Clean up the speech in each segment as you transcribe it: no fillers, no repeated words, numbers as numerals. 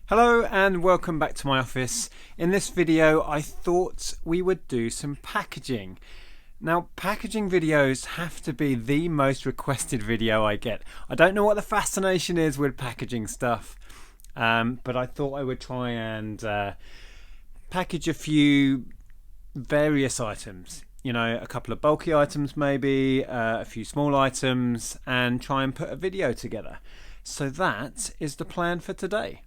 Hello and welcome back to my office. In this video I thought we would do some packaging. Now packaging videos have to be the most requested video I get. I don't know what the fascination is with packaging stuff, but I thought I would try and package a few various items. You know, a couple of bulky items maybe, a few small items, and try and put a video together. So that is the plan for today.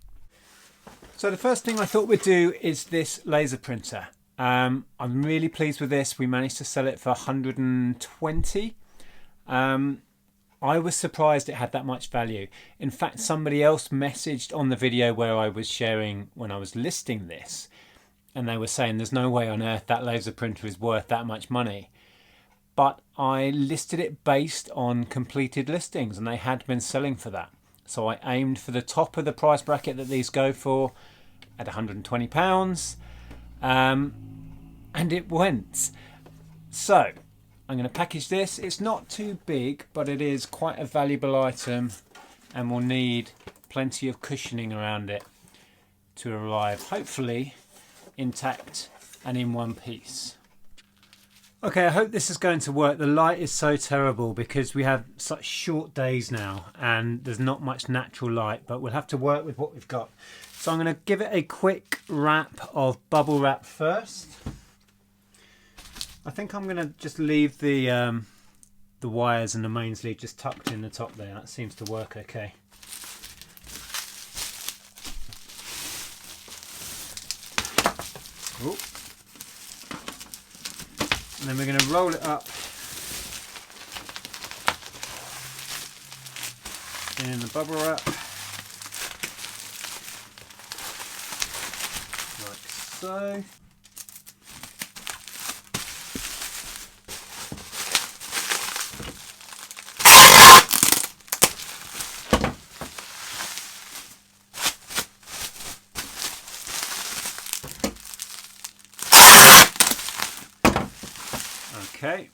So the first thing I thought we'd do is this laser printer. I'm really pleased with this. We managed to sell it for 120. I was surprised it had that much value. In fact, somebody else messaged on the video where I was sharing when I was listing this, and they were saying there's no way on earth that laser printer is worth that much money. But I listed it based on completed listings, and they had been selling for that. So I aimed for the top of the price bracket that these go for at £120, and it went. So I'm going to package this. It's not too big, but it is quite a valuable item and will need plenty of cushioning around it to arrive, hopefully intact and in one piece. Okay, I hope this is going to work. The light is so terrible because we have such short days now and there's not much natural light, but we'll have to work with what we've got. So I'm going to give it a quick wrap of bubble wrap first. I think I'm going to just leave the wires and the main sleeve just tucked in the top there. That seems to work okay. Ooh. And then we're going to roll it up in the bubble wrap, like so. Okay,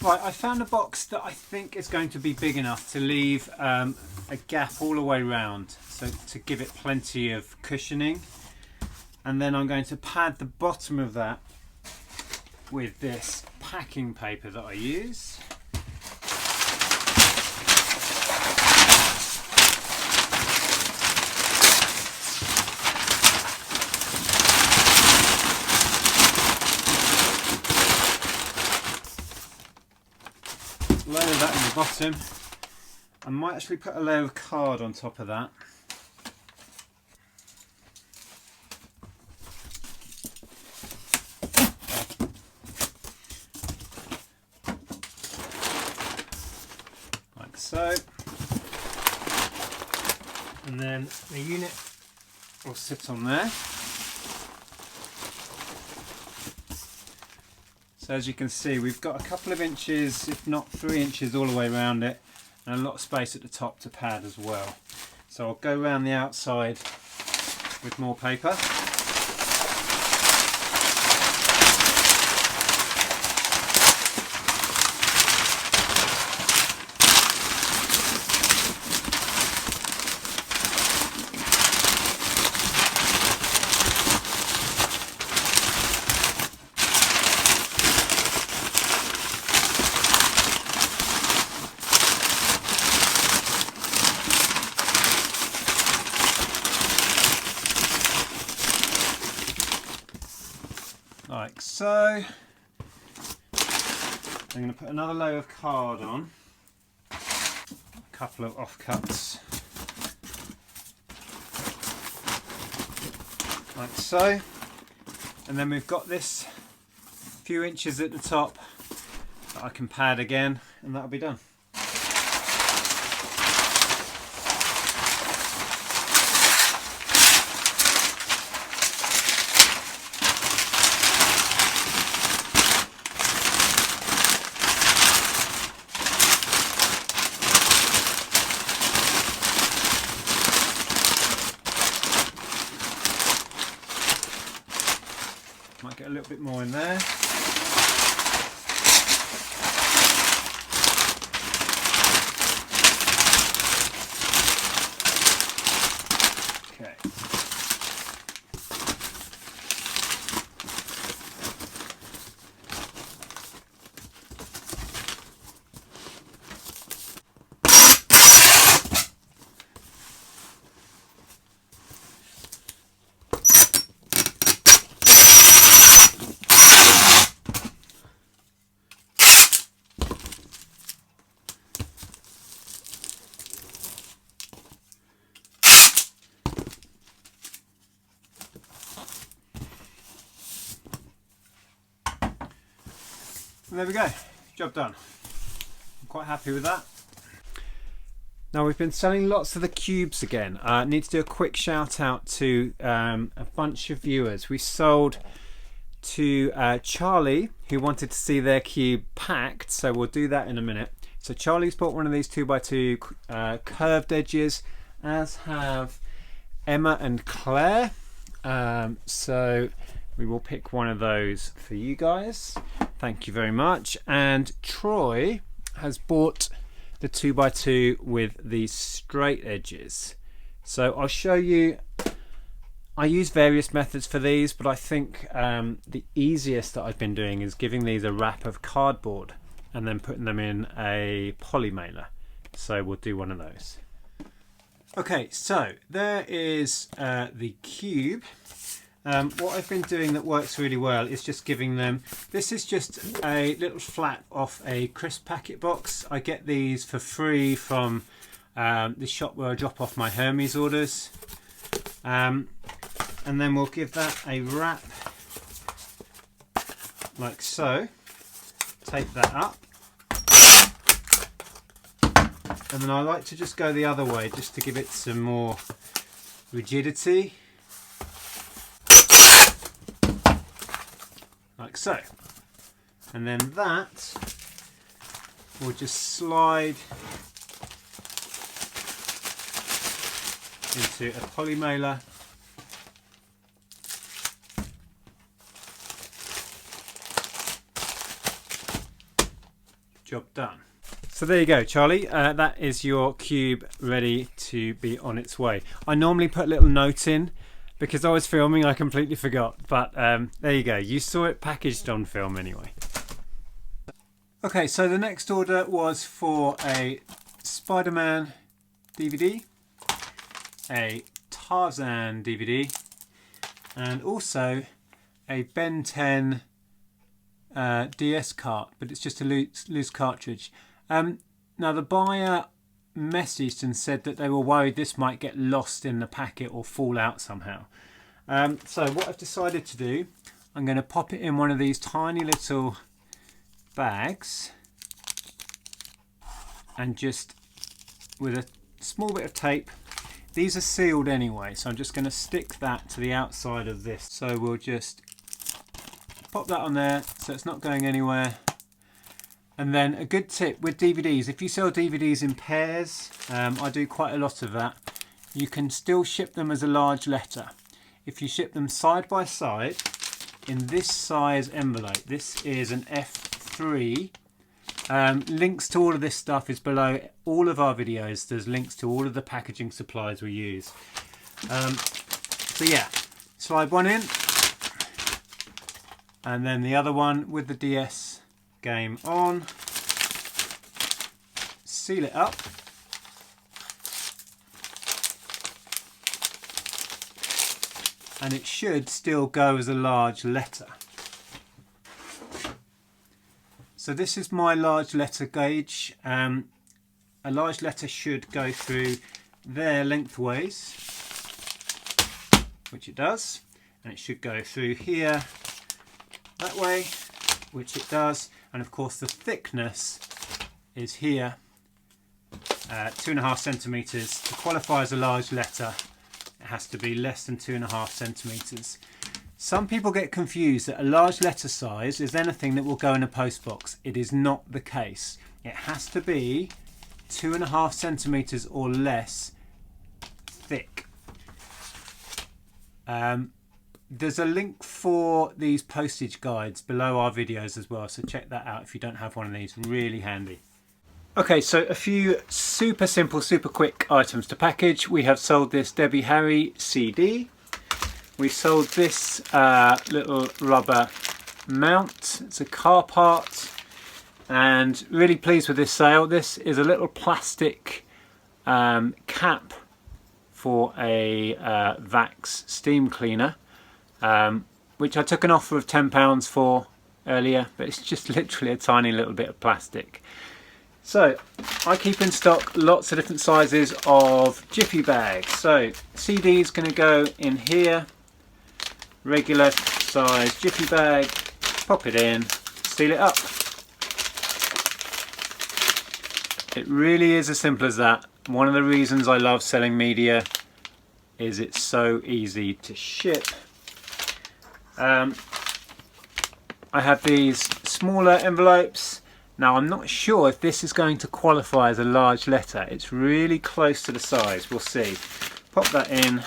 right, I found a box that I think is going to be big enough to leave a gap all the way around, so to give it plenty of cushioning. And then I'm going to pad the bottom of that with this packing paper that I use. Layer that in the bottom. I might actually put a layer of card on top of that. Like so. And then the unit will sit on there. So as you can see, we've got a couple of inches, if not 3 inches all the way around it, and a lot of space at the top to pad as well. So I'll go around the outside with more paper. Like so. I'm going to put another layer of card on, a couple of offcuts, like so, and then we've got this few inches at the top that I can pad again, and that'll be done. Might get a little bit more in there. Okay. And there we go, job done. I'm quite happy with that. Now we've been selling lots of the cubes again. I need to do a quick shout out to a bunch of viewers. We sold to Charlie, who wanted to see their cube packed, so we'll do that in a minute. So Charlie's bought one of these 2x2 curved edges, as have Emma and Claire. So we will pick one of those for you guys. Thank you very much. And Troy has bought the 2x2 with these straight edges. So I'll show you. I use various methods for these, but I think the easiest that I've been doing is giving these a wrap of cardboard and then putting them in a poly mailer. So we'll do one of those. Okay, so there is the cube. What I've been doing that works really well is just giving them, this is just a little flat off a crisp packet box. I get these for free from the shop where I drop off my Hermes orders. And then we'll give that a wrap like so. Tape that up. And then I like to just go the other way just to give it some more rigidity. Like so. And then that will just slide into a poly mailer. Job done. So there you go, Charlie. That is your cube ready to be on its way. I normally put a little note in because I was filming, I completely forgot. But there you go. You saw it packaged on film anyway. Okay, so the next order was for a Spider-Man DVD, a Tarzan DVD, and also a Ben 10 DS cart, but it's just a loose cartridge. Now the buyer messaged and said that they were worried this might get lost in the packet or fall out somehow. So what I've decided to do, I'm going to pop it in one of these tiny little bags and just with a small bit of tape. These are sealed anyway, so I'm just going to stick that to the outside of this. So we'll just pop that on there so it's not going anywhere. And then a good tip with DVDs, if you sell DVDs in pairs, I do quite a lot of that, you can still ship them as a large letter. If you ship them side by side in this size envelope, this is an F3. Links to all of this stuff is below all of our videos. There's links to all of the packaging supplies we use. So yeah, slide one in. And then the other one with the DS game on. Seal it up. And it should still go as a large letter. So this is my large letter gauge. A large letter should go through there lengthways, which it does. And it should go through here that way, which it does. And of course the thickness is here, 2.5 centimeters. To qualify as a large letter, it has to be less than 2.5 centimeters. Some people get confused that a large letter size is anything that will go in a post box. It is not the case. It has to be 2.5 centimeters or less thick. There's a link for these postage guides below our videos as well, so check that out if you don't have one of these. Really handy. Okay, so a few super simple, super quick items to package. We have sold this Debbie Harry CD. We sold this little rubber mount. It's a car part, and really pleased with this sale. This is a little plastic cap for a Vax steam cleaner, which I took an offer of £10 for earlier, but it's just literally a tiny little bit of plastic. So I keep in stock lots of different sizes of Jiffy bags. So CD's going to go in here, regular size Jiffy bag, pop it in, seal it up. It really is as simple as that. One of the reasons I love selling media is it's so easy to ship. I have these smaller envelopes. Now I'm not sure if this is going to qualify as a large letter. It's really close to the size, we'll see. Pop that in,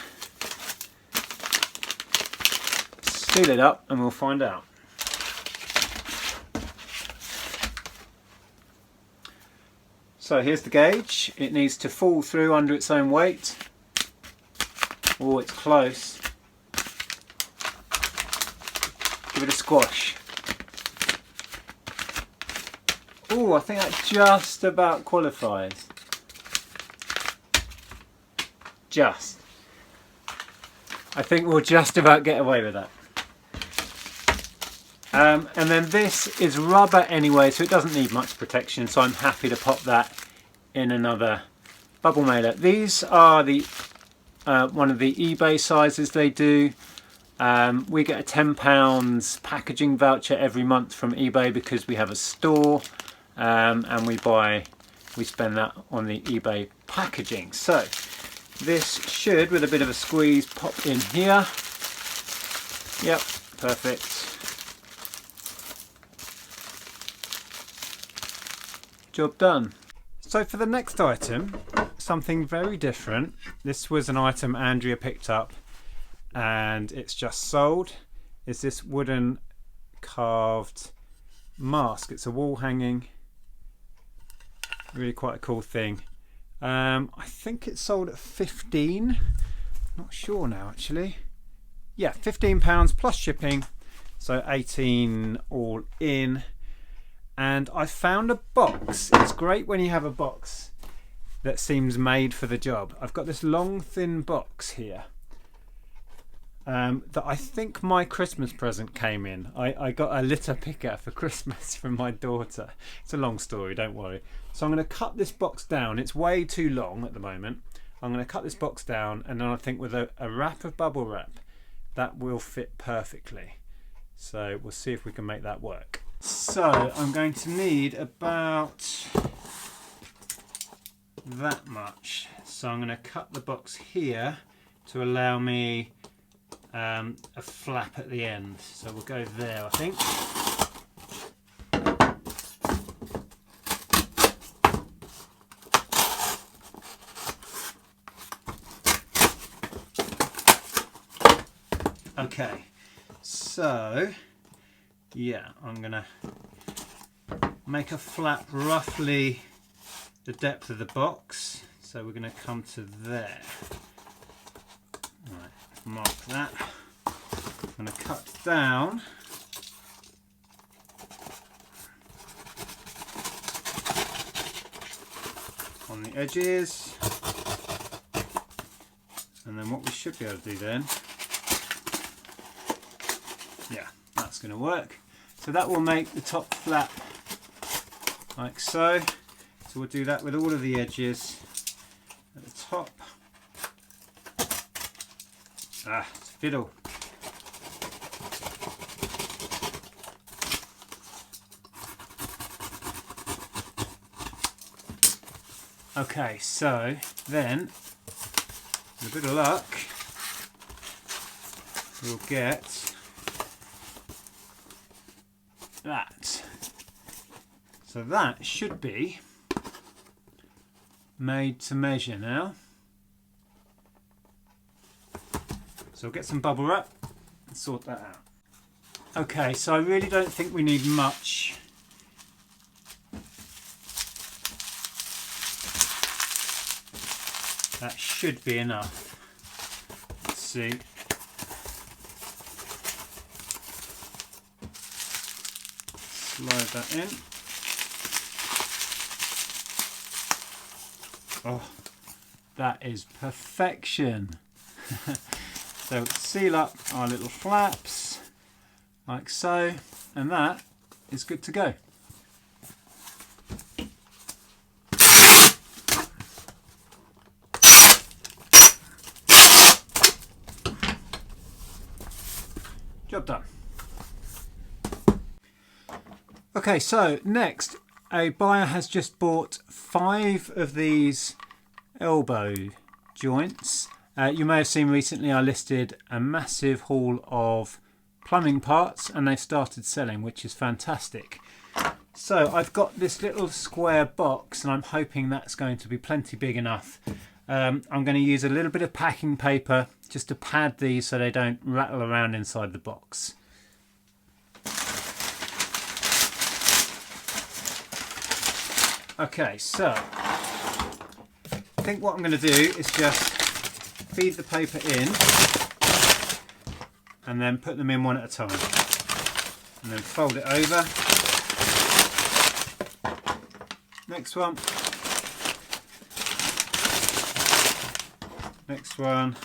seal it up and we'll find out. So here's the gauge. It needs to fall through under its own weight. Oh, it's close. Give it a squash. Oh, I think that just about qualifies. Just. I think we'll just about get away with that. And then this is rubber anyway, so it doesn't need much protection, so I'm happy to pop that in another bubble mailer. These are the one of the eBay sizes they do. We get a £10 packaging voucher every month from eBay because we have a store, and we spend that on the eBay packaging. So this should, with a bit of a squeeze, pop in here. Yep, perfect. Job done. So for the next item, something very different. This was an item Andrea picked up and it's just sold. Is this wooden carved mask. It's a wall hanging, really quite a cool thing. I think it's sold at 15, not sure now actually. Yeah, £15 plus shipping, so 18 all in. And I found a box. It's great when you have a box that seems made for the job. I've got this long thin box here that I think my Christmas present came in. I got a litter picker for Christmas from my daughter. It's a long story, don't worry. So I'm going to cut this box down. It's way too long at the moment. I'm going to cut this box down, and then I think with a wrap of bubble wrap that will fit perfectly. So we'll see if we can make that work. So I'm going to need about that much. So I'm going to cut the box here to allow me a flap at the end. So we'll go there, I think. Okay, so yeah, I'm gonna make a flap roughly the depth of the box. So we're gonna come to there. Right, mark that. I'm gonna cut down on the edges, and then what we should be able to do then, yeah, that's going to work. So that will make the top flap like so. So we'll do that with all of the edges at the top. It's fiddle. Okay, so then, with a bit of luck, we'll get that. So that should be made to measure now. So we'll get some bubble wrap and sort that out. Okay, so I really don't think we need much. That should be enough. Let's see. Slide that in. Oh, that is perfection. So seal up our little flaps like so, and that is good to go. Job done. Okay, so next, a buyer has just bought 5 of these elbow joints. You may have seen recently I listed a massive haul of plumbing parts and they've started selling, which is fantastic. So I've got this little square box and I'm hoping that's going to be plenty big enough. I'm going to use a little bit of packing paper just to pad these so they don't rattle around inside the box. Okay, so I think what I'm going to do is just feed the paper in and then put them in one at a time. And then fold it over. Next one. Next one.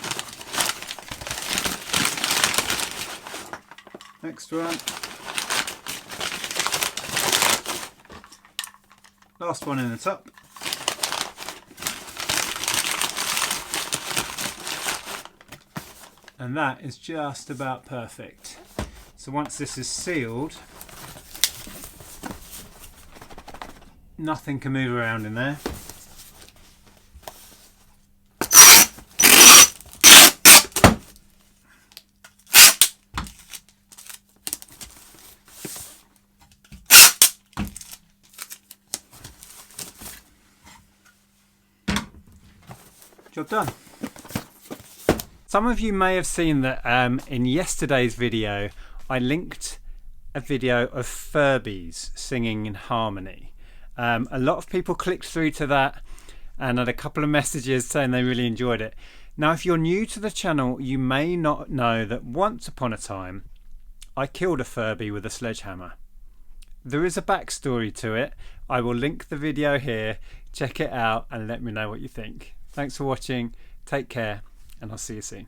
Next one. Last one in the top. And that is just about perfect. So once this is sealed, nothing can move around in there. Job done. Some of you may have seen that in yesterday's video I linked a video of Furbies singing in harmony. A lot of people clicked through to that and had a couple of messages saying they really enjoyed it. Now if you're new to the channel, you may not know that once upon a time I killed a Furby with a sledgehammer. There is a backstory to it. I will link the video here. Check it out and let me know what you think. Thanks for watching, take care, and I'll see you soon.